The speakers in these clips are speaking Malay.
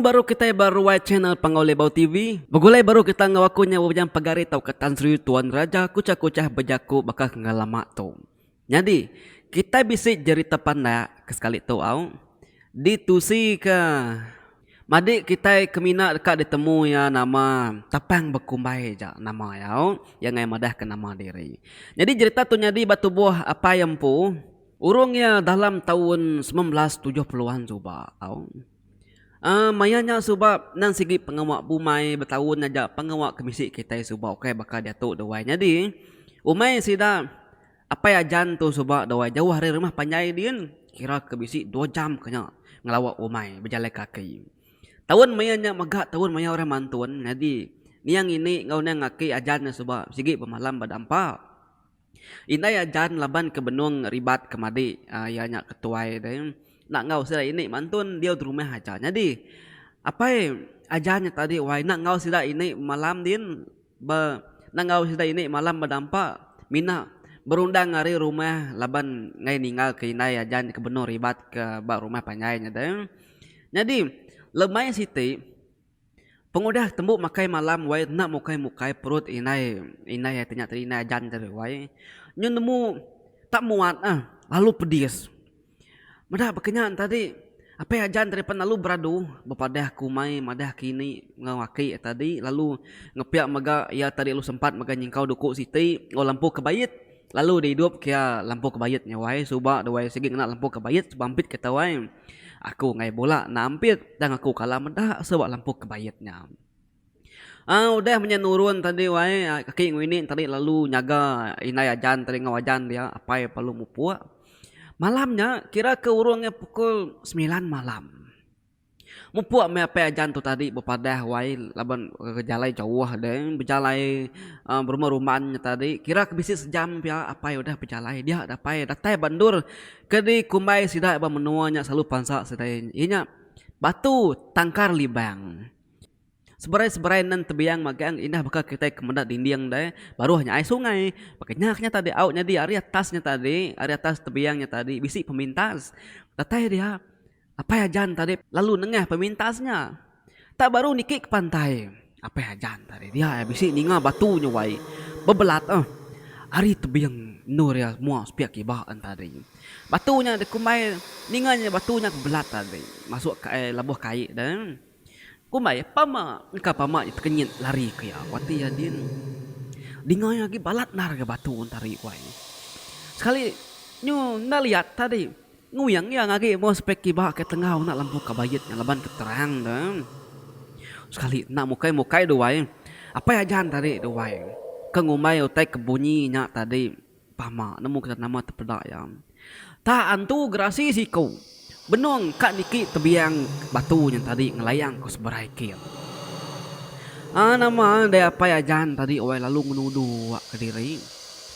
baru kita baru channel Pangoleh Bau TV. Bagulay baru kita ngawakunya wajang pagari tau ketan Sri Tuan Raja kucah-kucah bejaku bakal ngalama tu. Jadi kita bisa jari tepanda ke sekali tu au. Ditusi ke Madik kita kemina dekat ditemu ya nama tapang bekumbai ja nama ya yang ngai madah ke nama diri. Jadi cerita tu nyadi batu buah apa yang pu urungnya dalam tahun 1970-an coba au. Mayanya sebab nan segi pengawak bumai bertahun aja pengawak komisi kita sebab okey bakal datuk dawai. Jadi umai sida apa ya jan tu sebab dawai jauh hari rumah panjai dia kira ke bisi 2 jam kena ngelawak umai berjalan kaki. Tahun mayanya magak tahun maya orang mantun. Jadi niang ini ngau nang ngaki ajan sebab sigi pemalam badampa. Inai ajan laban ke benung ribat kemadi ya nyak ketuai deh. Nak ngau sila ini mantun dia di rumah aja. Jadi apa ajarnya tadi why nak ngau sila ini malam din nak ngau sila ini malam berdampak mina berundang ngari rumah laban ngai ninggal ke inai ajan ke benur ribat ke bak rumah panjainya deh. Jadi lemai siti pengudah tembuk makai malam why nak mukai perut inai tanya tadi inai ajan tadi why nyu nemu tak muat lalu pedis. Madah berkenyan tadi apa ajan daripada lalu beradu bepadah kumai madah kini ngawaki tadi lalu ngepiak maga ya tadi lu sempat maga nyingkau dukuk siti lampu kebayit lalu dihidup kia lampu kebayitnya wai suba dawai segi kena lampu kebayit bampit kata wai aku ngai bola nampit dan aku kalah madah sebab lampu kebayitnya. Udah menyenurun tadi wai kaki ngwini tadi lalu nyaga inai ajan tadi ngawajan dia apa perlu mupua. Malamnya kira ke urungnya pukul 9 malam. Mupuak me apa ajan tu tadi bepadah wai laban ke jalai jauh deh berjalai rumah-rumahannya tadi kira ke bisi sejam ya apa ya udah berjalai dia dapai datai bandur ke di kumbai sida ba menuanya selalu pansa sedai inya batu tangkar libang. Seberai nan tebiang magang indah bakal kita kemendak dinding deh baru hanya air sungai pakainya tadi outnya di area atas tebiangnya tadi bisi pemintas tatai dia apa ya jan tadi lalu nengah pemintasnya tak baru nikik ke pantai apa ya jan tadi dia bisi ninga batunya wai bebelat ari tebiang nur ya mua spiak ibaan tadi batunya dekumai ninganya batunya belat tadi masuk ke labuh kai dan kumai pama itu kenyit lari ke ya wati ya din dingai lagi balat nar ke batu tari wai sekali nyu nak lihat tadi nguyang yang lagi mau spek kiba ke tengah nak lampu kabayit yang leban keterang dan sekali nak mukai doai apa ya jan tadi doai ke ngumai utai kebunyinya tadi pama nemu kita nama terpedak ya tak antu gerasi si kau benong kak niki tebiang batu yang tadi ngelayang ke seberai kia. Nama ada apa ya jan tadi awal lalu menuduh ke diri.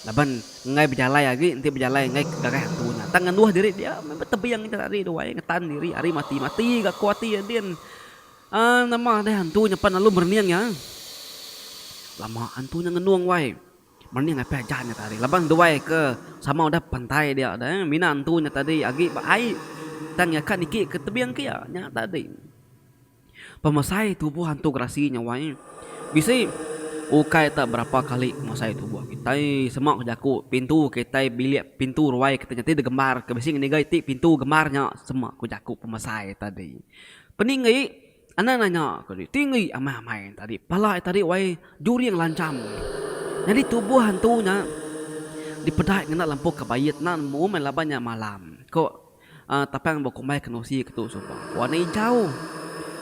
Laban ngai berjalan lagi nanti berjalan ngai gagai hantunya. Tangan dua diri dia tebiang tadi dua ngetan diri hari mati gak kuat ya din. Nama ada hantunya pan lalu berniang ya. Lama hantunya ngenuang wai. Berniang apa ya jannya tadi. Laban dua ke sama udah pantai dia ada mina hantunya tadi agi ai tanya kan niki ke tebiang kia nya tadi pemasai tubuh hantu grasinya wai bisa ukai tak berapa kali masai tubuh kita semak jaku pintu kita bilik pintu ruai kita nyati gemar ke bising ni ti pintu gemarnya semak ku jaku pemasai tadi peninggi anak nanya ke tinggi amai tadi pala tadi wai juri yang lancam jadi tubuh hantunya dipedai ngena lampu kebayit nan mu main labanya malam kok tapi yang baku mai kenosi ketu sopa warna hijau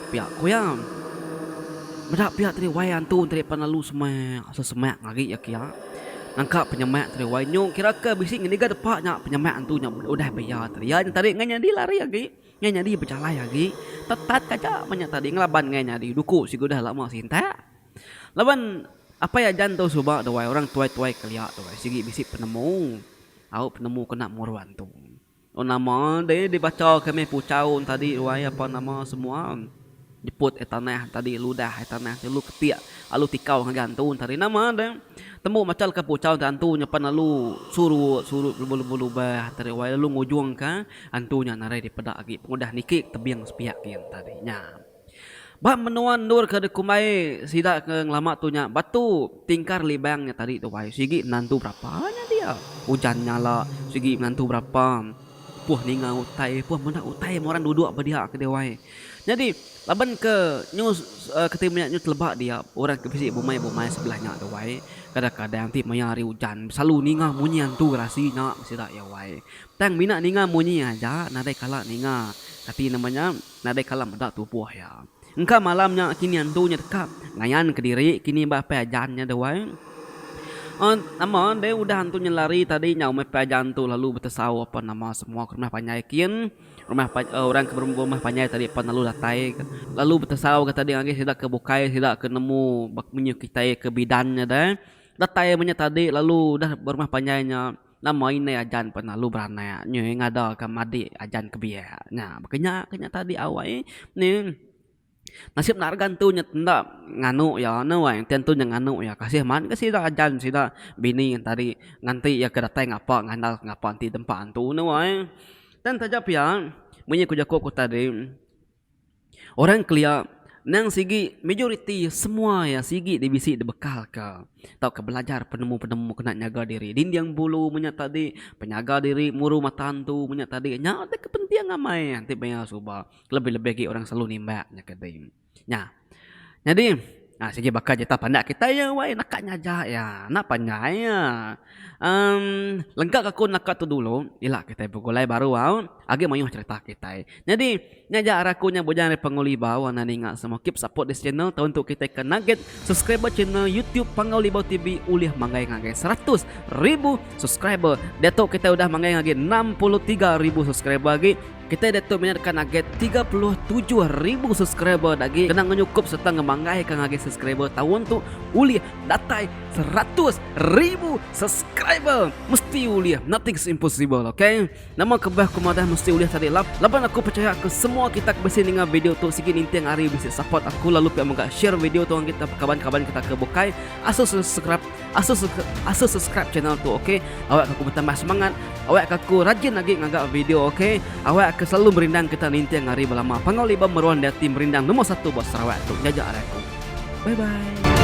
pihak koyang bedak pihak tadi wayan tu tadi panalu semak lagi ya kia nangkap penyemak tadi wayan kira ke bisik ngeniga depaknya penyemak antunya udah bayar tadi ya tadi nganya di lari lagi nganya di berjalan lagi tetat kaca banyak tadi ngelaban nganya di duku si udah lama sinta laban apa ya jantung soba dawai orang tuai keliat dawai sigi bisik penemu kena muruan tu. Nama dia dibaca kami pucau tadi wai apa nama semua diput etanah tadi ludah etanah lu ketiak alu tikau gantung tadi nama dia temu macal ke pucau antu nyapan lalu suruh bulu bah tadi wai lalu ngujung ka antunya narai di pedak lagi pengudah nikik tebiang sepiak yang tadinya Ba menuan nur ke de kumai sida ke lama tu nya batu tingkar libangnya tadi tu wai sigi nantu berapanya dia hujan nyala sigi nantu berapa puh ninga utai puh mana utai orang duduk apa dia ke dia wai jadi laban ke news ketimnya news lebak dia orang ke bisi bumai sebelahnya tu wai kadang-kadang ti mayari hujan selalu ninga munyian tu rasinya sida ya wai tang mina ninga munyi aja nadai kala ninga tapi namanya nadai kala meda tu puh ya. Engkau malamnya kini antunya dekap ngayan ke diri kini bah pejannya dewai. Nama dia udah antunya lari tadi nyau me pejan tu lalu bertesau apa nama semua ke rumah panjaikin orang ke rumah panjai tadi apa lalu datai lalu bertesau kata dia lagi tidak ke bukai tidak ke nemu bak menyu kita ke bidannya dah datai punya tadi lalu dah berumah panjainya nama ini ajan pernah lalu berana nyu ngada ke madi ajan ke biaya. Nah makanya tadi awal ni nasib nak gantunya tenda nganu ya nawai tentunya nganu ya kasih man kasih dah ajan sida bini yang tadi nganti ya kedatai ngapa ngandal ngapa anti tempat tu nawai dan tajap ya punya kujaku ku tadi orang kelia nang sigi majority semua ya sigi dibisi dibekal ke tau ke belajar penemu kena nyaga diri dinding bulu punya tadi penyaga diri muru matantu punya tadi nya ada kepentingan amai nanti banyak suba lebih-lebih lagi orang selalu nimbaknya kedai nya jadi nah sigi bakal jeta pandak kita ya wai nakaknya aja ya nak pandai ya lengkap aku nak tu dulu ilah kita begulai baru agi mayuh cerita kita jadi nyaja arakunya bujang panguli bawa naninga semua keep support this channel tahun untuk kita ke nugget subscriber channel YouTube Pangaulibau TV ulih manggai 100,000 subscriber datuk kita udah manggai 63,000 subscriber lagi kita datuk menyatakan nugget 37,000 subscriber lagi kena nyukup serta ngemanggai ke nugget subscriber tahun tu ulih datai 100,000 subscriber mesti ulih nothing's impossible okay nama kebah kumadah mesti ulih tadi laban aku percaya ke semua kita besi dengan video tu sikit inti yang hari bisa support aku lalu pihak mogak share video tu kita kawan-kawan kita ke bukai asus subscribe channel tu okay awak aku bertambah semangat awak aku rajin lagi ngagak video okay awak aku selalu merindang kita inti yang hari berlama Pangaulibau meruan dia tim merindang nomor 1 bos Sarawak tu jajak aku bye bye.